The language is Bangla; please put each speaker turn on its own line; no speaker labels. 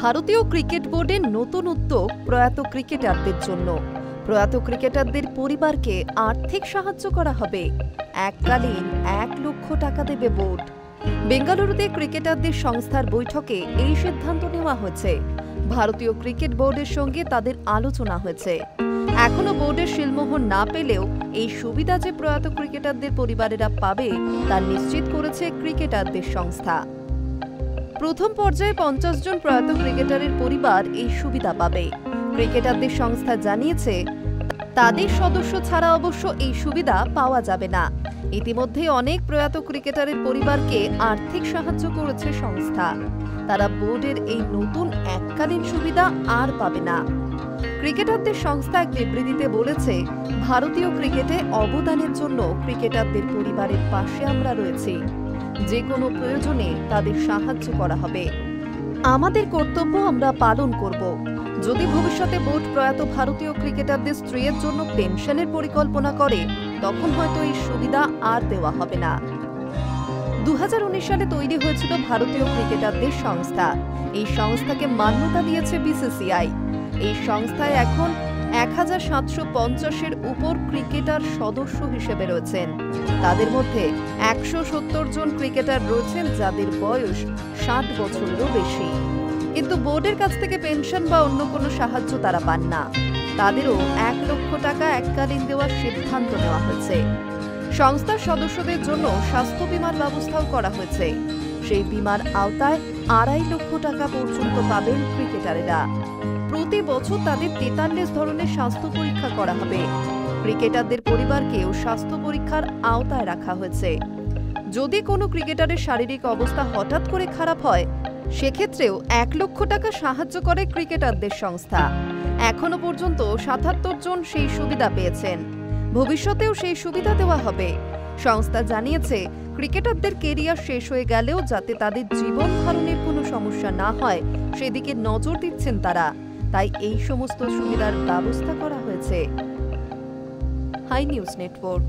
ভারতীয় ক্রিকেট বোর্ডের নতুন উদ্যোগ প্রয়াত ক্রিকেটারদের জন্য। প্রয়াত ক্রিকেটারদের পরিবারকে আর্থিক সাহায্য করা হবে। এককালীন 1 লক্ষ টাকা দেবে বোর্ড। বেঙ্গালুরুতে ক্রিকেটারদের সংস্থার বৈঠকে এই সিদ্ধান্ত নেওয়া হয়েছে। ভারতীয় ক্রিকেট বোর্ডের সঙ্গে তাদের আলোচনা হয়েছে। এখনো বোর্ডের শিলমোহর না পেলেও এই সুবিধা যে প্রয়াত ক্রিকেটারদের পরিবারেরা পাবে তা নিশ্চিত করেছে ক্রিকেটারদের সংস্থা। প্রথম পর্যায়ে 50 জন প্রয়াত ক্রিকেটারের পরিবার এই সুবিধা পাবে। ক্রিকেটারদের সংস্থা জানিয়েছে, তাদের সদস্য ছাড়া অবশ্য এই সুবিধা পাওয়া যাবে না। ইতিমধ্যে অনেক প্রয়াত ক্রিকেটারের পরিবারকে আর্থিক সাহায্য করেছে সংস্থা। তারা বোর্ডের এই নতুন এককালীন সুবিধা আর পাবে না। ক্রিকেটারদের সংস্থা এক বিবৃতিতে বলেছে, ভারতীয় ক্রিকেটে অবদানের জন্য ক্রিকেটারদের পরিবারের পাশে আমরা রয়েছি। যে কোনো প্রয়োজনে তাদের সাহায্য করা হবে। আমাদের কর্তব্য আমরা পালন করব। যদি ভবিষ্যতে বোর্ড প্রয়াত ভারতীয় ক্রিকেটারদের স্ত্রীর জন্য পেনশনের পরিকল্পনা করে, তখন হয়তো এই সুবিধা আর দেওয়া হবে না। 2019 সালে তৈরি হয়েছিল ভারতীয় ক্রিকেটারদের সংস্থা। এই সংস্থাকে মান্যতা দিয়েছে বিসিসিআই। এই সংস্থায় এখন 1750-এর উপর ক্রিকেটার সদস্য হিসেবে রয়েছেন। তাদের মধ্যে 170 জন ক্রিকেটার রয়েছেন যাদের বয়স 60 বছরেরও বেশি, কিন্তু বোর্ডের কাছ থেকে পেনশন বা অন্য কোনো সাহায্য তারা পান না। তাদেরও 1 লক্ষ টাকা এককালীন দেওয়ার সিদ্ধান্ত নেওয়া হয়েছে। সংস্থার সদস্যদের জন্য স্বাস্থ্য বীমার ব্যবস্থাও করা হয়েছে। সেই বীমার আওতায় 2.5 লক্ষ টাকা পর্যন্ত পাবেন ক্রিকেটারেরা। প্রতি বছর তাদের 43 ধরনের স্বাস্থ্য পরীক্ষা করা হবে। ক্রিকেটারদের পরিবারকেও স্বাস্থ্য পরীক্ষার আওতায় রাখা হয়েছে। যদি কোনো ক্রিকেটারের শারীরিক অবস্থা হঠাৎ করে খারাপ হয়, সেক্ষেত্রেও 1 লক্ষ টাকা সাহায্য করে ক্রিকেটারদের সংস্থা। এখনো পর্যন্ত 77 জন সেই সুবিধা পেয়েছেন। ভবিষ্যতেও সেই সুবিধা দেওয়া হবে। সংস্থা জানিয়েছে, ক্রিকেটারদের কেরিয়ার শেষ হয়ে গেলেও যাতে তাদের জীবন ধারণের কোনো সমস্যা না হয় সেদিকে নজর দিচ্ছেন তারা। তাই এই সমস্ত সুবিধার ব্যবস্থা করা হয়েছে। Hi news network.